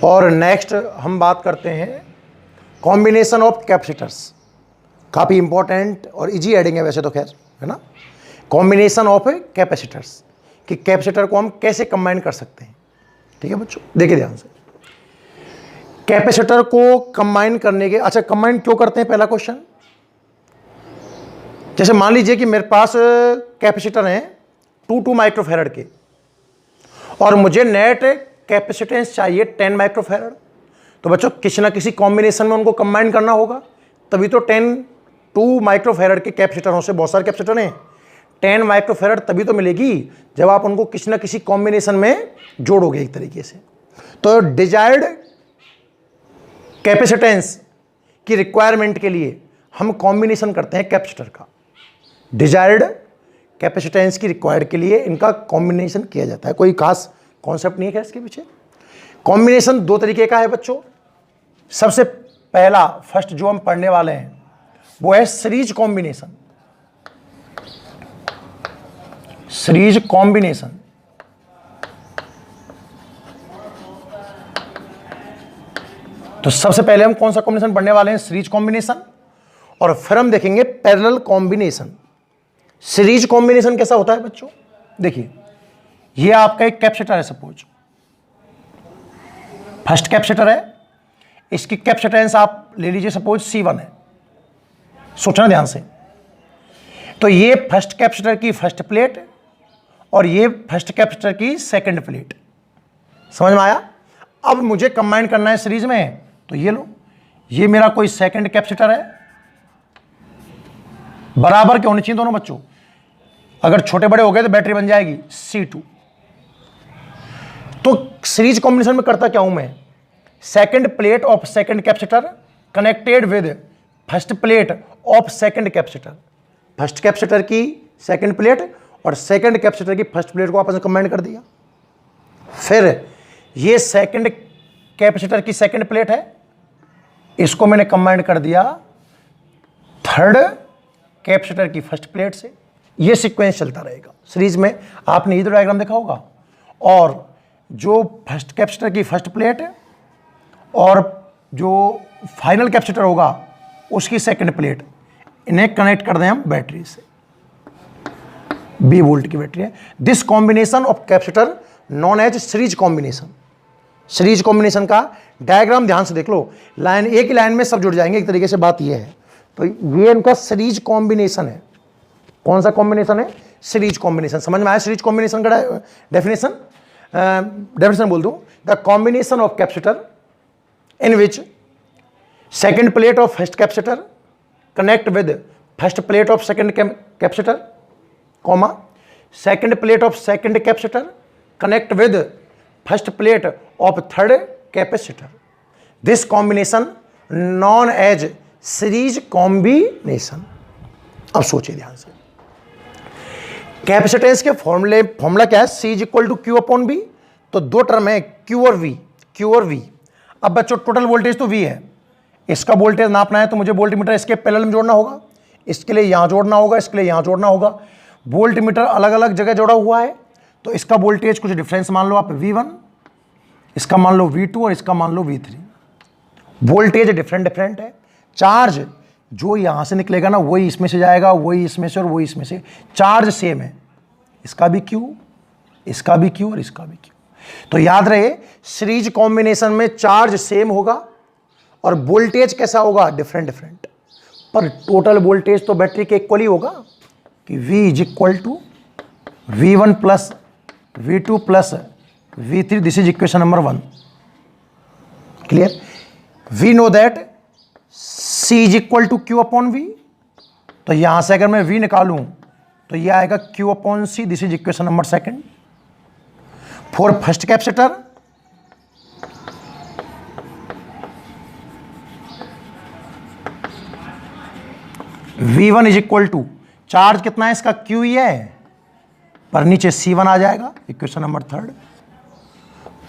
और नेक्स्ट हम बात करते हैं कॉम्बिनेशन ऑफ कैपेसिटर्स। काफ़ी इंपॉर्टेंट और इजी एडिंग है वैसे तो, खैर, है ना। कॉम्बिनेशन ऑफ कैपेसिटर्स, कि कैपेसिटर को हम कैसे कंबाइन कर सकते हैं। ठीक है बच्चों, देखिए ध्यान से। कैपेसिटर को कंबाइन करने के, अच्छा कंबाइन क्यों करते हैं, पहला क्वेश्चन। जैसे मान लीजिए कि मेरे पास कैपेसिटर हैं 2 माइक्रोफैरड के, और मुझे नेट कैपेसिटेंस चाहिए 10 माइक्रोफैरड। तो बच्चों किसी ना किसी कॉम्बिनेशन में उनको कंबाइन करना होगा, तभी तो 2 माइक्रोफैरड के कैपेसिटरों से, बहुत सारे कैपेसिटर हैं, 10 माइक्रोफैरड तभी तो मिलेगी जब आप उनको किसी ना किसी कॉम्बिनेशन में जोड़ोगे एक तरीके से। तो डिजायर्ड कैपेसिटेंस की रिक्वायरमेंट के लिए हम कॉम्बिनेशन करते हैं कैपेसिटर का। डिजायर्ड कैपेसिटेंस की रिक्वायर्ड के लिए इनका कॉम्बिनेशन किया जाता है। कोई खास कॉन्सेप्ट नहीं है इसके पीछे। कॉम्बिनेशन 2 तरीके का है बच्चों। सबसे पहला, फर्स्ट जो हम पढ़ने वाले हैं वो है सीरीज कॉम्बिनेशन। सीरीज कॉम्बिनेशन तो सबसे पहले हम कौन सा कॉम्बिनेशन पढ़ने वाले हैं, सीरीज कॉम्बिनेशन। और फिर हम देखेंगे पैरेलल कॉम्बिनेशन। सीरीज कॉम्बिनेशन कैसा होता है बच्चों, देखिए ये आपका एक कैपेसिटर है, सपोज फर्स्ट कैपेसिटर है, इसकी कैपेसिटेंस आप ले लीजिए सपोज C1 है। सोचना ध्यान से। तो ये फर्स्ट कैपेसिटर की फर्स्ट प्लेट और ये फर्स्ट कैपेसिटर की सेकंड प्लेट, समझ में आया। अब मुझे कंबाइन करना है सीरीज में, तो ये लो, ये मेरा कोई सेकंड कैपेसिटर है, बराबर के होने चाहिए दोनों बच्चों। अगर छोटे बड़े हो गए तो बैटरी बन जाएगी C2। तो सीरीज कॉम्बिनेशन में करता क्या हूं मैं, second plate of second capacitor connected with first plate of second capacitor. First capacitor की सेकंड प्लेट और सेकंड कैपेसिटर की फर्स्ट प्लेट को आपस में कंबाइन कर दिया। फिर ये सेकंड कैपेसिटर की सेकंड प्लेट है, इसको मैंने कंबाइन कर दिया थर्ड कैपेसिटर की फर्स्ट प्लेट से। ये सीक्वेंस चलता रहेगा सीरीज में। आपने ये डायग्राम देखा होगा। और जो फर्स्ट कैपेसिटर की फर्स्ट प्लेट है और जो फाइनल कैपेसिटर होगा उसकी सेकंड प्लेट, इन्हें कनेक्ट कर दें हम बैटरी से। 20 वोल्ट की बैटरी है। This combination of capacitor known as series combination. Series combination का डायग्राम ध्यान से देख लो, लाइन एक ही लाइन में सब जुड़ जाएंगे एक तरीके से। बात यह है, तो ये इनका सीरीज कॉम्बिनेशन है। कौन सा कॉम्बिनेशन है, सीरीज कॉम्बिनेशन। समझ में आया सीरीज कॉम्बिनेशन का डेफिनेशन बोल दूं, the combination of capacitor in which second plate of first capacitor connect with first plate of second capacitor, comma second plate of second capacitor connect with first plate of third capacitor. This combination known as series combination. अब सोचिए ध्यान से, capacitance के formula क्या है, C is equal to Q upon V। तो 2 term है Q और V। अब बच्चों टोटल वोल्टेज तो V है, इसका वोल्टेज नापना है तो मुझे वोल्टमीटर इसके पैरेलल में जोड़ना होगा, इसके लिए यहां जोड़ना होगा, इसके लिए यहां जोड़ना होगा। वोल्टमीटर अलग अलग जगह जोड़ा हुआ है तो इसका वोल्टेज कुछ डिफरेंस मान लो आप V1, इसका मान लो V2 और इसका मान लो V3। वोल्टेज डिफरेंट है। चार्ज जो यहां से निकलेगा ना वही इसमें से जाएगा, वही इसमें से और वही इसमें से। चार्ज सेम है, इसका भी Q, इसका भी Q और इसका भी Q। तो याद रहे सीरीज कॉम्बिनेशन में चार्ज सेम होगा और वोल्टेज कैसा होगा, डिफरेंट। पर टोटल वोल्टेज तो बैटरी के इक्वल ही होगा कि V is equal to V1 plus V2 plus V3। This is equation number 1। Clear. We know that C is equal to Q upon V। तो यहां से अगर मैं V निकालूं तो यह आएगा Q upon C। This is equation number 2। For first capacitor V1 is equal to, charge कितना है इसका, Q ही है, पर नीचे C1 आ जाएगा, equation number 3।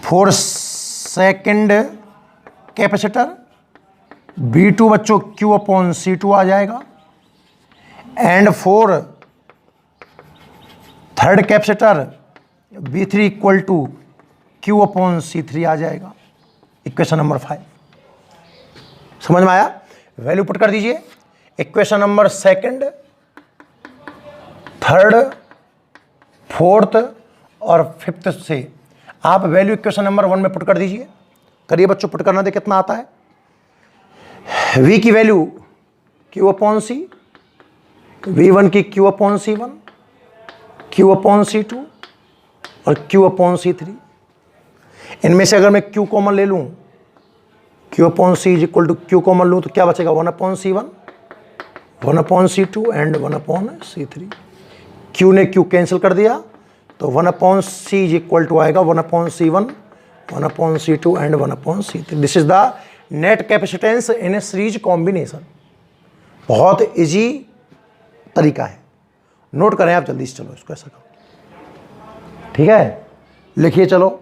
For second capacitor V2 बच्चों Q अपॉन C2 आ जाएगा। And for third capacitor V3 equal to Q upon C3 आ जाएगा। Equation number 5। समझ में आया? वैल्यू पुट कर दीजिए। Equation number second, third, fourth और फिफ्थ से आप वैल्यू इक्वेशन नंबर 1 में पुट कर दीजिए। करिए बच्चों, पुट करना दे कितना आता है। v की वैल्यू q अपॉन सी, v1 की q upon c1, q upon c2 और q अपॉन c3। इनमें से अगर मैं q कॉमन ले लूँ, q upon c is equal to q common लूँ तो क्या बचेगा, 1 upon c1, 1 upon c2 and 1 upon c3। q ने q कैंसिल कर दिया तो 1 upon c is equal to आएगा 1 upon c1, 1 upon c2 and 1 upon c3। This is the net capacitance in a series combination. बहुत easy तरीका है, note करें आप जल्दी से। चलो इसको ऐसा करो, ठीक है, लिखिए। चलो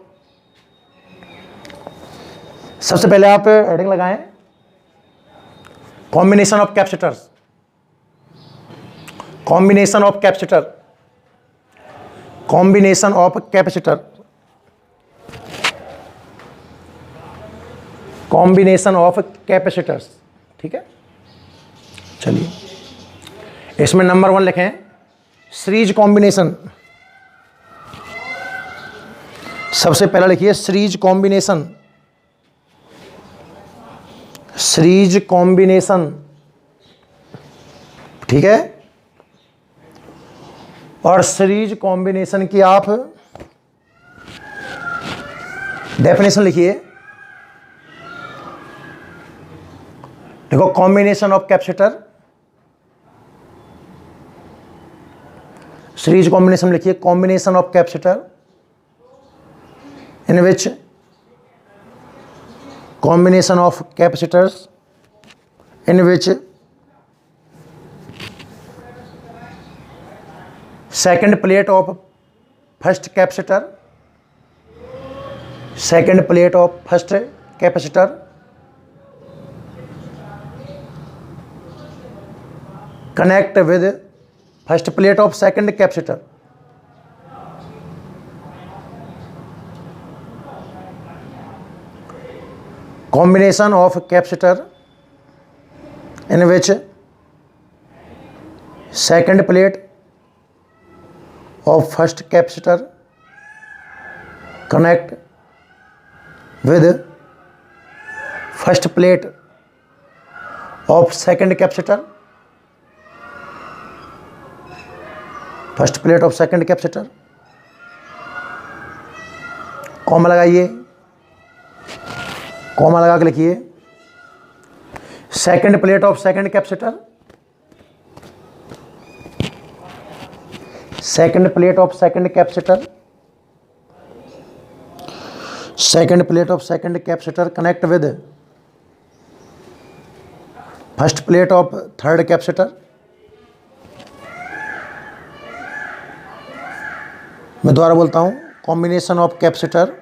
सबसे पहले आप हेडिंग लगाएं, combination of capacitors, combination of capacitor, combination of capacitor, combination of capacitors. ठीक है, चलिए इसमें नंबर 1 लिखें, सीरीज कॉम्बिनेशन। सबसे पहला लिखिए सीरीज कॉम्बिनेशन, सीरीज कॉम्बिनेशन। ठीक है, और सीरीज कॉम्बिनेशन की आप डेफिनेशन लिखिए। देखो, combination of capacitor, series combination लिखिए, combination of capacitor in which combination of capacitors in which second plate of first capacitor, second plate of first capacitor connect with first plate of second capacitor. Combination of capacitor in which second plate of first capacitor connect with first plate of second capacitor, first plate of second capacitor, comma लगाइए, comma लगा के लिखिए, second plate of second capacitor, second plate of second capacitor, second plate of second capacitor connect with first plate of third capacitor. मैं दोबारा बोलता हूं, combination of capacitor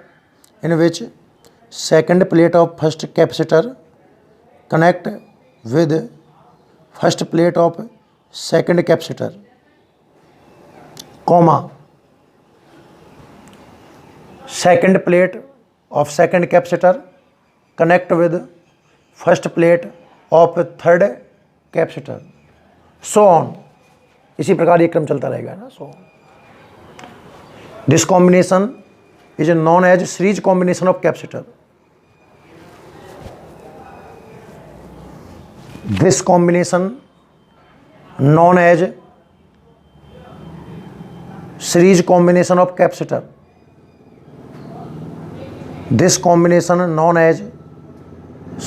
in which second plate of first capacitor connect with first plate of second capacitor, comma second plate of second capacitor connect with first plate of third capacitor, so on। इसी प्रकार ये क्रम चलता रहेगा ना, so this combination is known as series combination of capacitor। This combination known as series combination of capacitor, this combination known as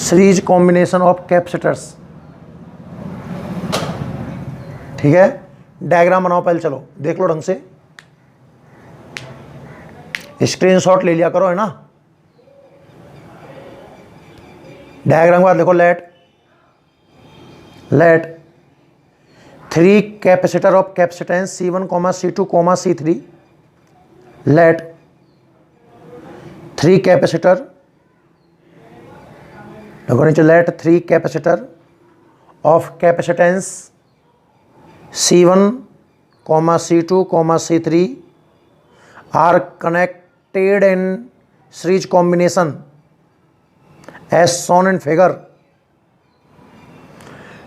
series combination of capacitors। ठीक है, diagram बनाओ पहले, चलो देख लो ढंग से, स्क्रीनशॉट ले लिया करो, है ना। डायग्राम के बाद देखो, let 3 capacitor of capacitance C1, C2, C3, let 3 capacitor, let 3 capacitor of capacitance C1, C2, C3 are connected in series combination as shown in figure,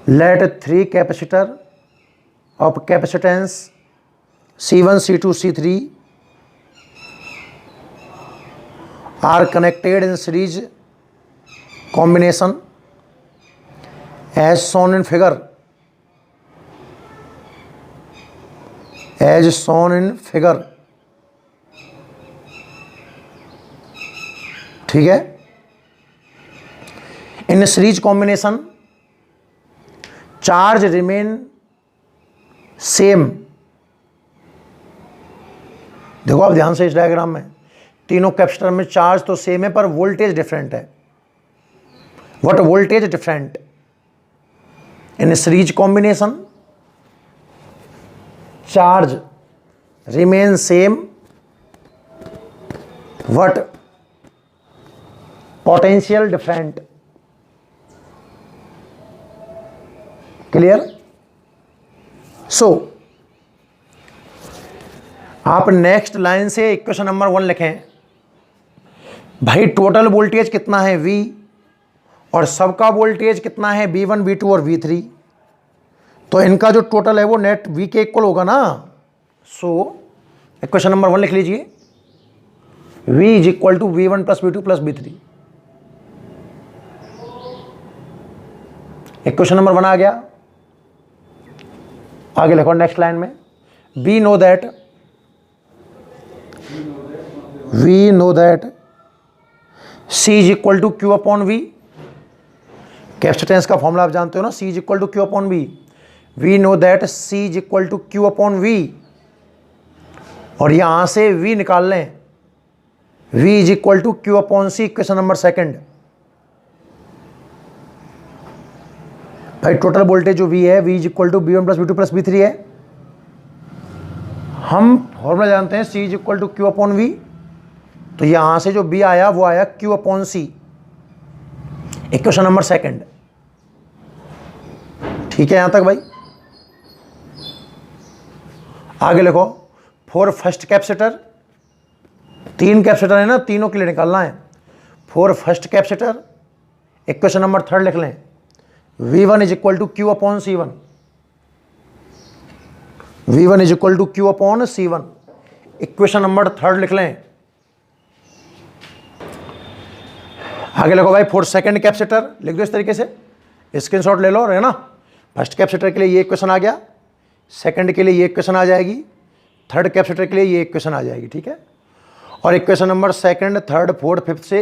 let 3 capacitor of capacitance C1, C2, C3 are connected in series combination as shown in figure, as shown in figure। ठीक है, इन series combination charge remain same. देखो आप ध्यान से इस diagram में तीनों capacitor में चार्ज तो सेम है पर वोल्टेज डिफरेंट है। What voltage different in series combination, charge remain same, what potential different. Clear? So आप नेक्स्ट लाइन से इक्वेशन नंबर 1 लिखें। भाई टोटल वोल्टेज कितना है V और सबका वोल्टेज कितना है V1, V2 और V3, तो इनका जो टोटल है वो नेट V के इक्वल होगा ना। सो इक्वेशन नंबर 1 लिख लीजिए, V is equal to V1 plus V2 plus V3। Equation number 1 आ गया। आगे लिखो नेक्स्ट लाइन में, we know that C is equal to Q upon V। Capacitance का फॉर्मूला आप जानते हो ना, C is equal to Q upon V। We know that C is equal to Q upon V, और यहां से V निकाल लें, V is equal to Q upon C। Equation number 2। भाई टोटल वोल्टेज जो V है, V is equal to V1 plus V2 plus V3 है। हम फॉर्मूला जानते हैं C is equal to Q upon V, तो यहां से जो B आया वो आया Q upon C। Equation number 2। ठीक है यहां तक भाई? आगे लिखो, फॉर फर्स्ट कैपेसिटर, 3 कैपेसिटर है ना, तीनों के लिए निकालना है। For first capacitor equation number 3 लिख लें, V1 is equal to Q upon C1। V1 is equal to Q upon C1। Equation number 3 लिख लें। आगे लिखो भाई, फॉर सेकंड कैपेसिटर लिख दो इस तरीके से, स्क्रीनशॉट ले लो, है ना। फर्स्ट कैपेसिटर के लिए ये इक्वेशन आ गया, सेकंड के लिए ये इक्वेशन आ जाएगी, थर्ड कैपेसिटर के लिए ये इक्वेशन आ जाएगी। ठीक है, और इक्वेशन नंबर 2, 3, 4, 5 से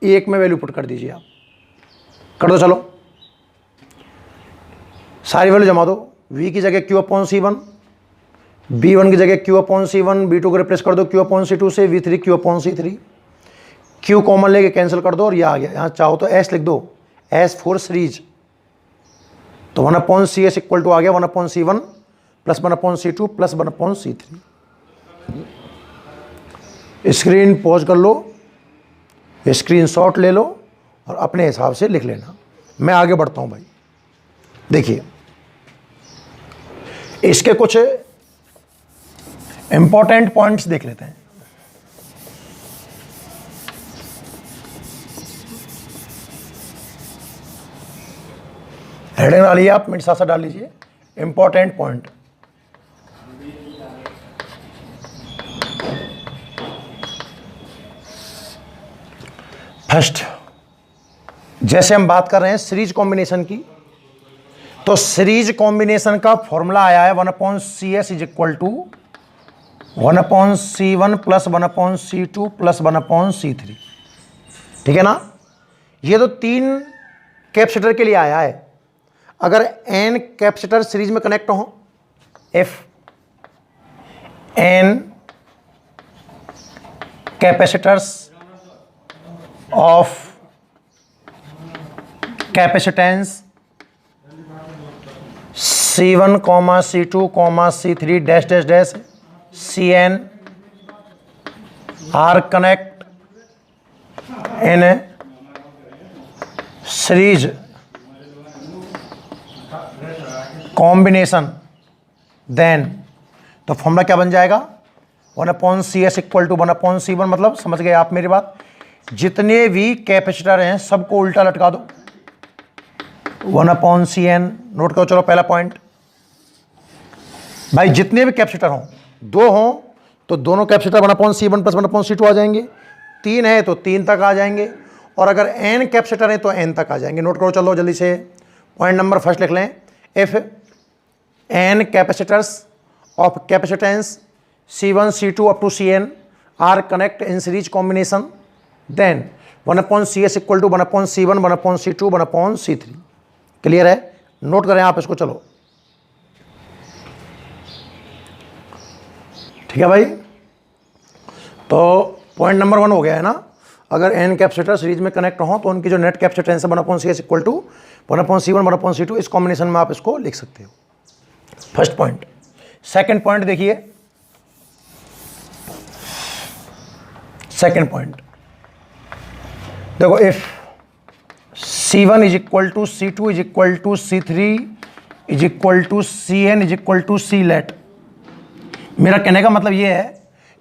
एक में वैल्यू पुट कर दीजिए आप। कर दो, चलो सारी वैल्यू जमा दो। V की जगह Q अपॉन C1, B1 की जगह Q अपॉन C1, B2 को रिप्लेस कर दो Q अपॉन C2 से, V3 Q upon C3। Q common लेके कैंसिल कर दो और ये आ गया। यहाँ चाहो तो S लिख दो, S फॉर सीरीज, तो 1 अपॉन CS इक्वल टू आ गया 1 upon C1 plus 1 upon C2 plus 1 upon C3। Screen pause कर लो, स्क्रीनशॉट ले लो और अपने हिसाब से लिख लेना। मैं आगे बढ़ता हूँ भाई। देखिए इसके कुछ इंपॉर्टेंट पॉइंट्स देख लेते हैं। हेडिंग डालिए आप, मेरे साथ डाल लीजिए, इंपॉर्टेंट पॉइंट। फर्स्ट, जैसे हम बात कर रहे हैं सीरीज कॉम्बिनेशन की, तो सीरीज कॉम्बिनेशन का फॉर्मूला आया है 1 upon CS is equal to 1 upon C1 plus 1 upon C2 plus 1 upon C3। ठीक है ना। ये तो 3 कैपेसिटर के लिए आया है। अगर n कैपेसिटर सीरीज में कनेक्ट हो, if n capacitors of capacitance C1, C2, C3 dash dash dash Cn are connect in series combination, then तो फॉर्मूला क्या बन जाएगा 1 upon CS equal to 1 upon C1। मतलब समझ गए आप मेरी बात। जितने भी कैपेसिटर हैं सबको उल्टा लटका दो, 1/Cn। नोट करो, चलो पहला पॉइंट भाई, जितने भी कैपेसिटर हों, 2 हों तो दोनों कैपेसिटर 1/C1 + 1/C2 आ जाएंगे, 3 है तो 3 तक आ जाएंगे, और अगर n कैपेसिटर है तो n तक आ जाएंगे। नोट करो, चलो जल्दी से पॉइंट नंबर फर्स्ट लिख लें। If n capacitors of capacitance C1 C2 up to Cn are connect in series combination, then 1/Cs = 1/C1 1/C2 1/C3। Clear है? नोट करें आप इसको, चलो ठीक है भाई। तो पॉइंट नंबर 1 हो गया है ना, अगर n कैपेसिटर सीरीज में कनेक्ट हो तो उनकी जो नेट कैपेसिटेंस है 1/Cs = 1/C1 1/C2, इस कॉम्बिनेशन में आप इसको लिख सकते हो। First point. सेकंड पॉइंट देखिए, सेकंड पॉइंट देखो, if C1 = C2 = C3 = Cn = Clet। मेरा कहने का मतलब ये है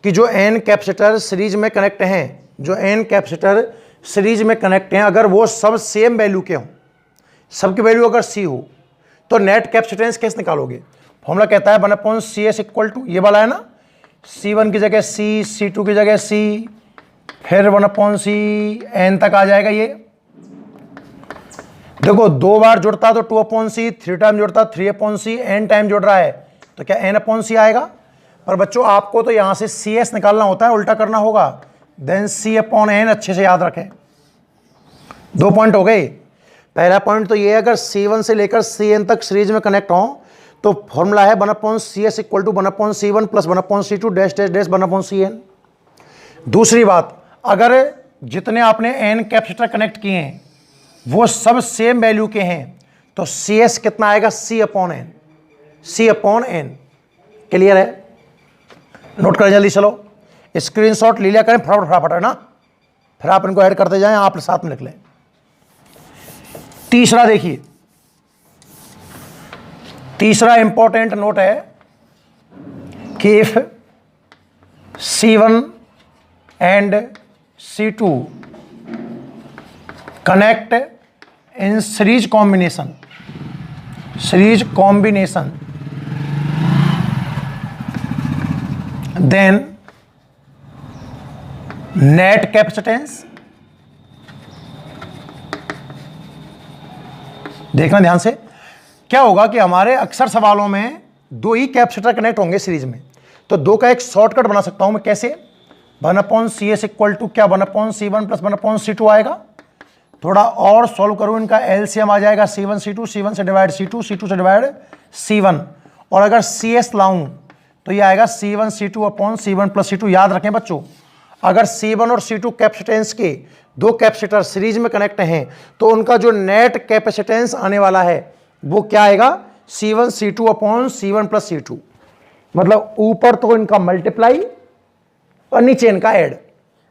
कि जो n कैपेसिटर सीरीज में कनेक्ट हैं, जो n कैपेसिटर सीरीज में कनेक्ट हैं, अगर वो सब सेम वैल्यू के हों, सबकी वैल्यू अगर C हो, तो नेट कैपेसिटेंस कैसे निकालोगे? फॉर्मूला कहता है 1/Cs = ये वाला है ना, C1 की जगह C, C2 की जगह C, फिर 1/Cn तक आ जाएगा। ये देखो 2 बार जुड़ता तो 2/C, 3 टाइम जुड़ता 3/C, n टाइम जुड़ रहा है तो क्या n/C आएगा? पर बच्चों आपको तो यहां से Cs निकालना होता है, उल्टा करना होगा, देन C/n। अच्छे से याद रखें। 2 पॉइंट हो गए। पहला पॉइंट तो ये है, अगर C1 से लेकर Cn तक सीरीज में कनेक्ट हो तो फॉर्मूला है 1/Cs = 1/C1 + 1/C2 - 1/Cn। दूसरी बात, अगर जितने आपने n कैपेसिटर कनेक्ट किए हैं वो सब सेम वैल्यू के हैं तो Cs कितना आएगा? C/n, C/n। क्लियर है? नोट करें जल्दी, चलो स्क्रीनशॉट ले लिया करें फटाफट फटाफट, है ना, फिर आप इनको ऐड करते जाएं, आप साथ में लिख लें। तीसरा देखिए, तीसरा इंपॉर्टेंट नोट है कि if C1 and C2 connect in series combination, then net capacitance, देखना ध्यान से, क्या होगा कि हमारे अक्सर सवालों में 2 ही कैपेसिटर कनेक्ट होंगे सीरीज में, तो 2 का एक शॉर्टकट बना सकता हूं मैं। कैसे? 1/Cs = क्या 1/C1 + 1/C2 आएगा। थोड़ा और सॉल्व करूं, इनका एलसीएम आ जाएगा C1 C2, C1 से डिवाइड C2, C2 से डिवाइड C1, और अगर CS लाऊं तो ये आएगा C1 C2/C1 + C2। याद रखें बच्चों, अगर C1 और C2 कैपेसिटेंस के 2 कैपेसिटर सीरीज में कनेक्ट हैं तो उनका जो नेट कैपेसिटेंस आने वाला है वो क्या आएगा? C1 C2/C1 + C2। मतलब ऊपर तो इनका मल्टीप्लाई और नीचे इनका ऐड।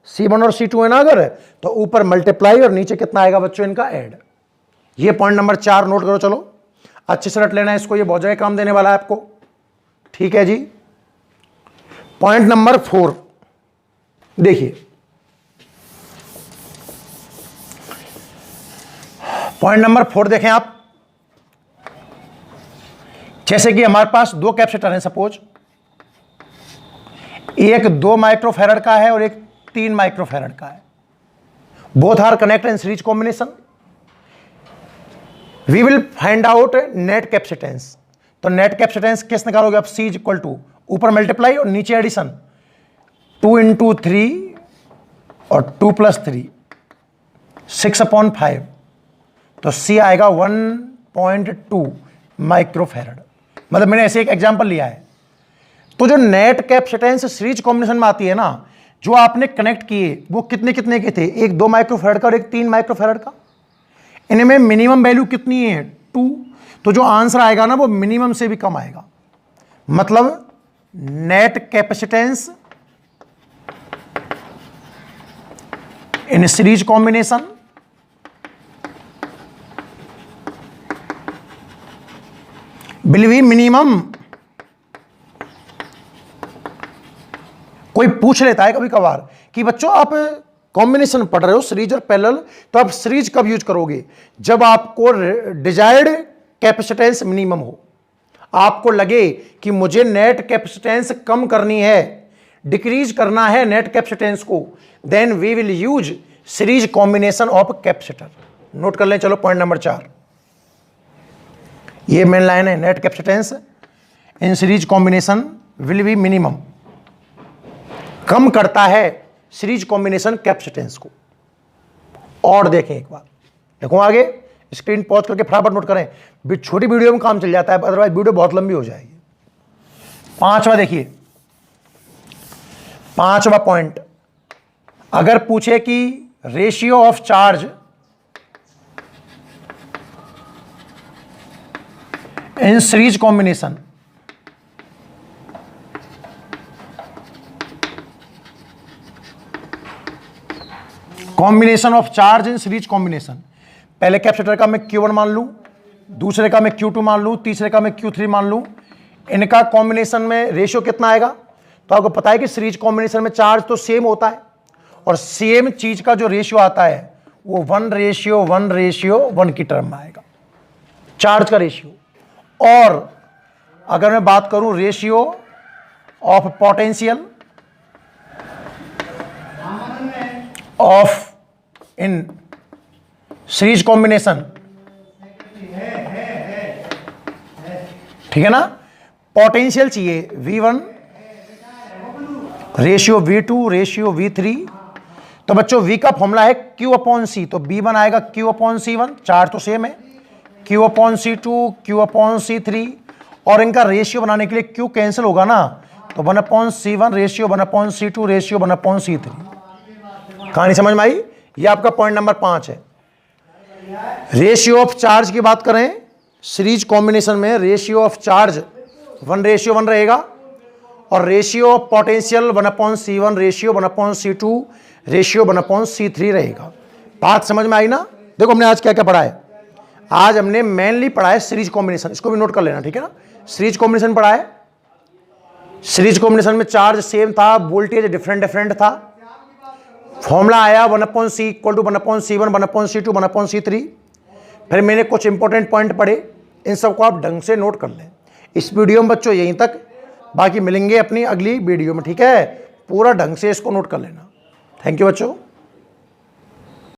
C1 और C2 है ना, अगर तो ऊपर मल्टीप्लाई और नीचे कितना आएगा बच्चों? इनका ऐड। ये पॉइंट नंबर 4 नोट करो, चलो अच्छे से रट लेना है इसको, ये बहुत ज्यादा काम देने वाला है आपको। ठीक है जी। पॉइंट नंबर 4 देखिए, पॉइंट नंबर 4 देखें आप। जैसे कि हमारे पास 2 कैपेसिटर हैं, सपोज एक 2 माइक्रोफैरड का है और एक 3 माइक्रोफैरड का है। Both are connect in series combination. We will find out net capacitance. तो नेट कैपेसिटेंस किस निकालोगे आप? C = ऊपर मल्टीप्लाई और नीचे एडिशन, 2 × 3 और 2 + 3 6/5, तो C आएगा 1.2 माइक्रोफैरड। मतलब मैंने ऐसे एक एग्जांपल लिया है। तो जो नेट कैपेसिटेंस सीरीज कॉम्बिनेशन में आती है ना, जो आपने कनेक्ट किए वो कितने कितने के थे? एक 2 माइक्रोफैरड का और एक 3 माइक्रोफैरड का। इनमें मिनिमम वैल्यू कितनी है? 2। तो जो आंसर आएगा ना वो मिनिमम से भी कम आएगा। मतलब net capacitance in series combination will be minimum. कोई पूछ लेता है कभी कभार कि बच्चों आप कॉम्बिनेशन पढ़ रहे हो सीरीज और पैरेलल, तो आप सीरीज कब यूज करोगे? जब आपको डिजायर्ड कैपेसिटेंस मिनिमम हो, आपको लगे कि मुझे नेट कैपेसिटेंस कम करनी है, डिक्रीज करना है नेट कैपेसिटेंस को, then we will use series combination of capacitor. Note कर लें, चलो पॉइंट नंबर 4, ये मेन लाइन है, net capacitance in series combination will be minimum, कम करता है सीरीज कॉम्बिनेशन कैपेसिटेंस को। और देखें एक बार, देखो आगे, स्क्रीन पॉज करके फटाफट नोट करें, छोटी वीडियो में काम चल जाता है, अदरवाइज वीडियो बहुत लंबी हो जाएगी। 5वां देखिए, 5वां पॉइंट, अगर पूछे कि ratio of charge in series combination, combination of charge in series combination, पहले कैपेसिटर का मैं Q1 मान लूं, दूसरे का मैं Q2 मान लूं, तीसरे का मैं Q3 मान लूं, इनका कॉम्बिनेशन में रेशियो कितना आएगा? तो आपको पता है कि सीरीज कॉम्बिनेशन में चार्ज तो सेम होता है, और सेम चीज का जो रेशियो आता है वो 1:1:1 की टर्म में आएगा, चार्ज का रेशियो। और अगर मैं बात करूं ratio of potential of in series combination, ठीक है ना, पोटेंशियल चाहिए V1 ratio V2 ratio V3, तो बच्चों V का फॉर्मूला है Q/C, तो B1 आएगा Q/C1, चार्ज तो सेम है, Q/C2 Q/C3, और इनका रेशियो बनाने के लिए Q कैंसिल होगा ना, तो 1/C1 ratio 1/C2 ratio 1/C3। कहानी समझ में आई? ये आपका पॉइंट नंबर 5 है। रेशियो ऑफ चार्ज की बात करें, सीरीज कॉम्बिनेशन में रेशियो ऑफ चार्ज 1:1 रहेगा, और ratio of potential 1/C1 ratio 1/C2 ratio 1/C3 रहेगा। बात समझ में आई ना? देखो हमने आज क्या क्या पढ़ा है, आज हमने मेनली पढ़ा है सीरीज कॉम्बिनेशन, इसको भी नोट कर लेना, ठीक है ना। सीरीज कॉम्बिनेशन पढ़ा है, सीरीज कॉम्बिनेशन में चार्ज सेम था, वोल्टेज डिफरेंट था, फॉर्मूला आया 1/C = 1/C1 1/C2 1/C3। फिर मैंने कुछ इंपॉर्टेंट पॉइंट पढ़े, इन सबको आप ढंग से नोट कर लें। इस वीडियो में बच्चों यहीं तक, बाकी मिलेंगे अपनी अगली वीडियो में, ठीक है। पूरा ढंग से इसको नोट कर लेना। थैंक यू बच्चों।